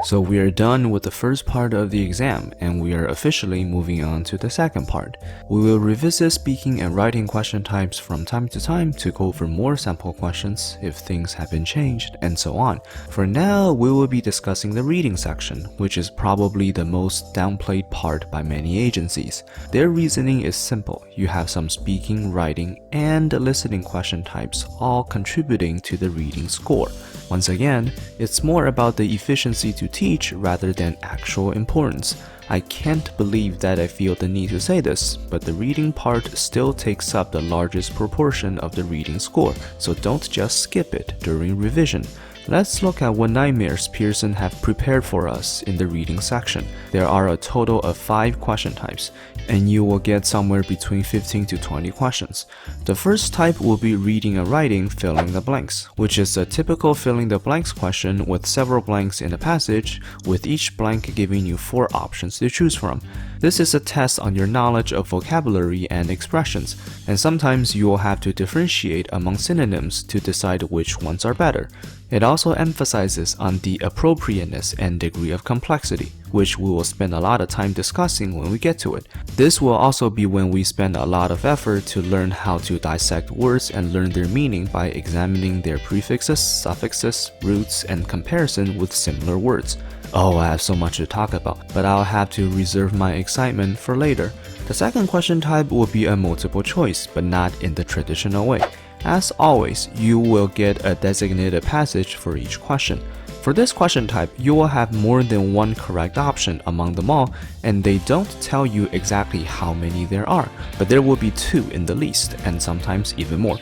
So we are done with the first part of the exam, and we are officially moving on to the second part. We will revisit speaking and writing question types from time to time to go over more sample questions if things have been changed, and so on. For now, we will be discussing the reading section, which is probably the most downplayed part by many agencies. Their reasoning is simple. You have some speaking, writing, and listening question types all contributing to the reading score. Once again, it's more about the efficiency to teach rather than actual importance. I can't believe that I feel the need to say this, but the reading part still takes up the largest proportion of the reading score, so don't just skip it during revision. Let's look at what nightmares Pearson have prepared for us in the reading section. There are a total of 5 question types, and you will get somewhere between 15 to 20 questions. The first type will be reading and writing filling the blanks, which is a typical filling the blanks question with several blanks in a passage, with each blank giving you 4 options to choose from. This is a test on your knowledge of vocabulary and expressions, and sometimes you will have to differentiate among synonyms to decide which ones are better. It also emphasizes on the appropriateness and degree of complexity, which we will spend a lot of time discussing when we get to it. This will also be when we spend a lot of effort to learn how to dissect words and learn their meaning by examining their prefixes, suffixes, roots, and comparison with similar words. Oh, I have so much to talk about, but I'll have to reserve my excitement for later. The second question type will be a multiple choice, but not in the traditional way. As always, you will get a designated passage for each question. For this question type, you will have more than one correct option among them all, and they don't tell you exactly how many there are, but there will be 2 in the least, and sometimes even more.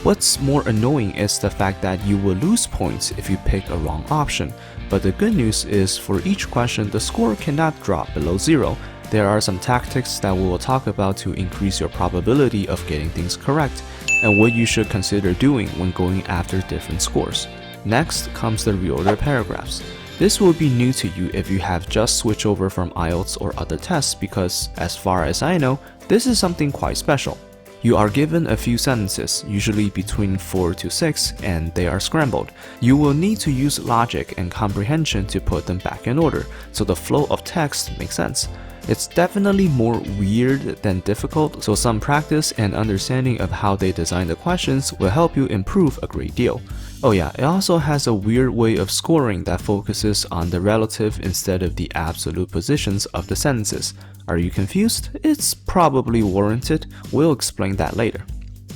What's more annoying is the fact that you will lose points if you pick a wrong option, but the good news is for each question, the score cannot drop below 0. There are some tactics that we will talk about to increase your probability of getting things correct, and what you should consider doing when going after different scores. Next comes the reorder paragraphs. This will be new to you if you have just switched over from IELTS or other tests because, as far as I know, this is something quite special. You are given a few sentences, usually between 4 to 6, and they are scrambled. You will need to use logic and comprehension to put them back in order, so the flow of text makes sense. It's definitely more weird than difficult, so some practice and understanding of how they design the questions will help you improve a great deal. Oh yeah, it also has a weird way of scoring that focuses on the relative instead of the absolute positions of the sentences. Are you confused? It's probably warranted. We'll explain that later.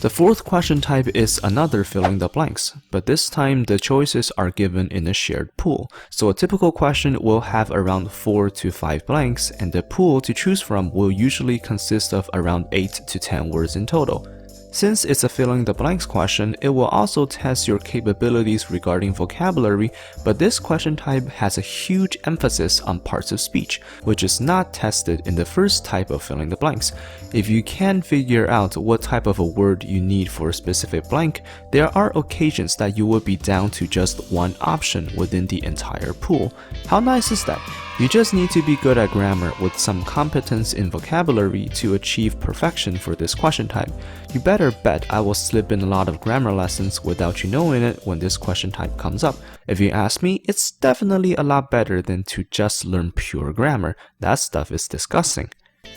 The fourth question type is another filling the blanks, but this time the choices are given in a shared pool. So a typical question will have around 4 to 5 blanks, and the pool to choose from will usually consist of around 8 to 10 words in total. Since it's a filling the blanks question, it will also test your capabilities regarding vocabulary, but this question type has a huge emphasis on parts of speech, which is not tested in the first type of filling the blanks. If you can figure out what type of a word you need for a specific blank, there are occasions that you will be down to just one option within the entire pool. How nice is that? You just need to be good at grammar with some competence in vocabulary to achieve perfection for this question type. You better bet I will slip in a lot of grammar lessons without you knowing it when this question type comes up. If you ask me, it's definitely a lot better than to just learn pure grammar. That stuff is disgusting.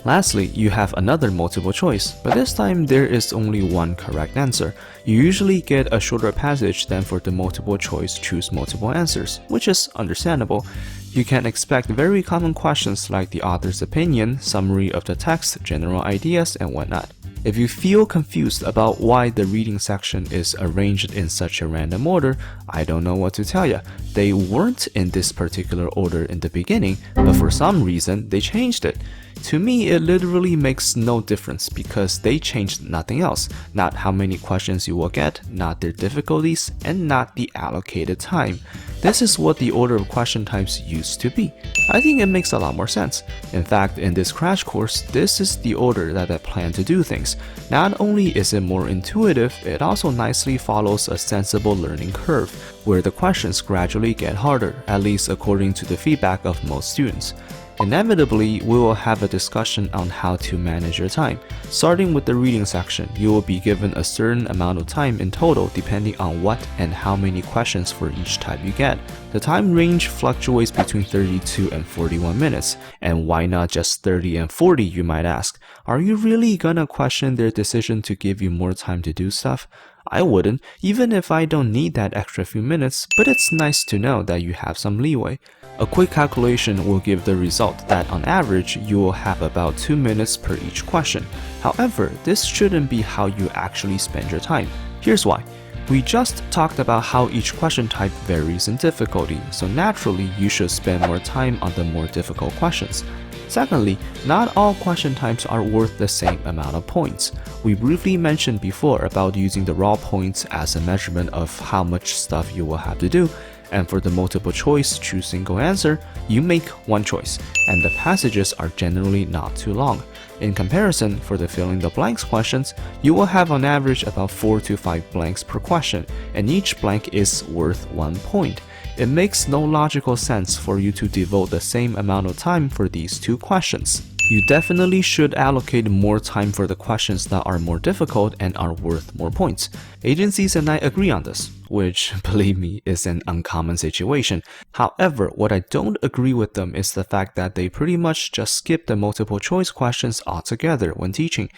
Lastly, you have another multiple choice, but this time there is only one correct answer. You usually get a shorter passage than for the multiple choice choose multiple answers, which is understandable. You can expect very common questions like the author's opinion, summary of the text, general ideas, and whatnot. If you feel confused about why the reading section is arranged in such a random order, I don't know what to tell you. They weren't in this particular order in the beginning, but for some reason they changed it. To me, it literally makes no difference because they changed nothing else. Not how many questions you will get, not their difficulties, and not the allocated time. This is what the order of question types used to be. I think it makes a lot more sense. In fact, in this crash course, this is the order that I plan to do things. Not only is it more intuitive, it also nicely follows a sensible learning curve, where the questions gradually get harder, at least according to the feedback of most students. Inevitably, we will have a discussion on how to manage your time. Starting with the reading section, you will be given a certain amount of time in total depending on what and how many questions for each type you get. The time range fluctuates between 32 and 41 minutes, and why not just 30 and 40, you might ask? Are you really gonna question their decision to give you more time to do stuff? I wouldn't, even if I don't need that extra few minutes, but it's nice to know that you have some leeway. A quick calculation will give the result that on average, you will have about 2 minutes per each question. However, this shouldn't be how you actually spend your time. Here's why. We just talked about how each question type varies in difficulty, so naturally you should spend more time on the more difficult questions. Secondly, not all question types are worth the same amount of points. We briefly mentioned before about using the raw points as a measurement of how much stuff you will have to do, and for the multiple choice choose single answer, you make one choice, and the passages are generally not too long. In comparison, for the fill in the blanks questions, you will have on average about 4 to 5 blanks per question, and each blank is worth 1 point. It makes no logical sense for you to devote the same amount of time for these two questions. You definitely should allocate more time for the questions that are more difficult and are worth more points. Agencies and I agree on this, which, believe me, is an uncommon situation. However, what I don't agree with them is the fact that they pretty much just skip the multiple choice questions altogether when teaching.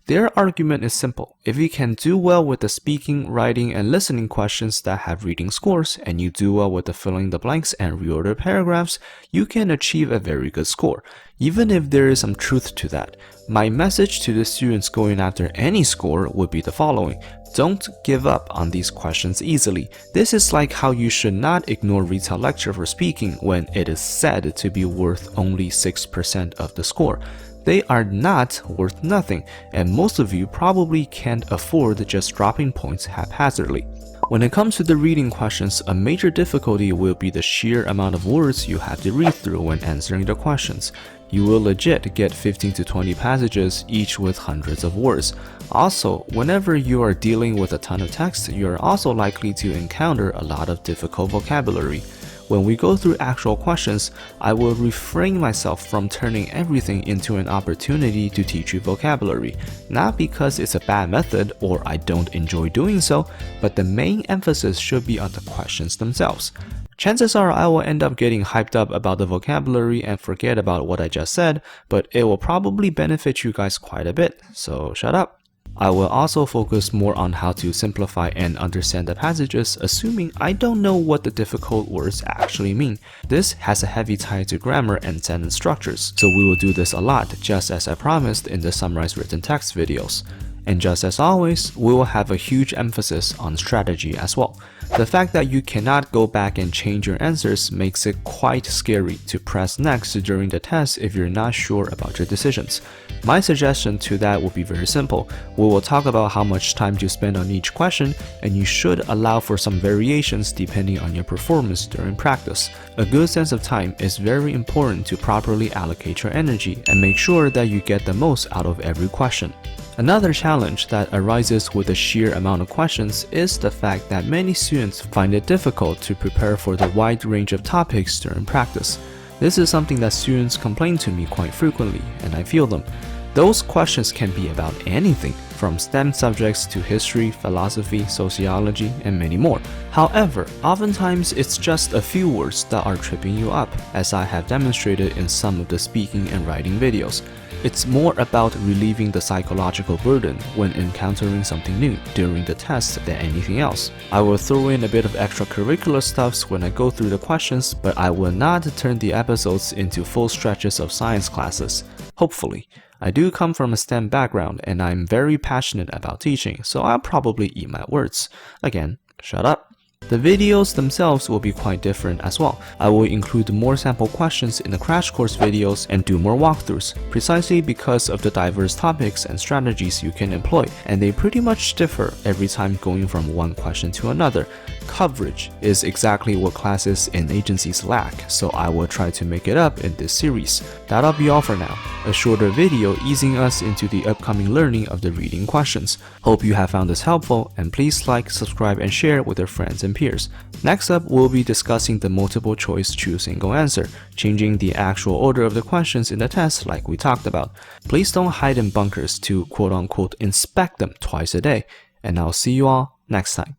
Their argument is simple. If you can do well with the speaking, writing, and listening questions that have reading scores, and you do well with the filling the blanks and reorder paragraphs, you can achieve a very good score, even if there is some truth to that. My message to the students going after any score would be the following. Don't give up on these questions easily. This is like how you should not ignore retail lecture for speaking when it is said to be worth only 6% of the score. They are not worth nothing, and most of you probably can't afford just dropping points haphazardly. When it comes to the reading questions, a major difficulty will be the sheer amount of words you have to read through when answering the questions. You will legit get 15 to 20 passages, each with hundreds of words. Also, whenever you are dealing with a ton of text, you are also likely to encounter a lot of difficult vocabulary. When we go through actual questions, I will refrain myself from turning everything into an opportunity to teach you vocabulary, not because it's a bad method or I don't enjoy doing so, but the main emphasis should be on the questions themselves. Chances are I will end up getting hyped up about the vocabulary and forget about what I just said, but it will probably benefit you guys quite a bit, so shut up. I will also focus more on how to simplify and understand the passages, assuming I don't know what the difficult words actually mean. This has a heavy tie to grammar and sentence structures, so we will do this a lot, just as I promised in the summarized written text videos. And just as always, we will have a huge emphasis on strategy as well. The fact that you cannot go back and change your answers makes it quite scary to press next during the test if you're not sure about your decisions. My suggestion to that will be very simple. We will talk about how much time to spend on each question, and you should allow for some variations depending on your performance during practice. A good sense of time is very important to properly allocate your energy and make sure that you get the most out of every question. Another challenge that arises with the sheer amount of questions is the fact that many students find it difficult to prepare for the wide range of topics during practice. This is something that students complain to me quite frequently, and I feel them. Those questions can be about anything, from STEM subjects to history, philosophy, sociology, and many more. However, oftentimes it's just a few words that are tripping you up, as I have demonstrated in some of the speaking and writing videos. It's more about relieving the psychological burden when encountering something new during the test than anything else. I will throw in a bit of extracurricular stuffs when I go through the questions, but I will not turn the episodes into full stretches of science classes. Hopefully. I do come from a STEM background and I'm very passionate about teaching, so I'll probably eat my words. Again, shut up. The videos themselves will be quite different as well. I will include more sample questions in the crash course videos and do more walkthroughs, precisely because of the diverse topics and strategies you can employ, and they pretty much differ every time going from one question to another. coverage is exactly what classes and agencies lack, so I will try to make it up in this series. That'll be all for now. A shorter video easing us into the upcoming learning of the reading questions. Hope you have found this helpful, and please like, subscribe, and share with your friends and peers. Next up, we'll be discussing the multiple choice choose and go answer, changing the actual order of the questions in the test like we talked about. Please don't hide in bunkers to quote-unquote inspect them twice a day, and I'll see you all next time.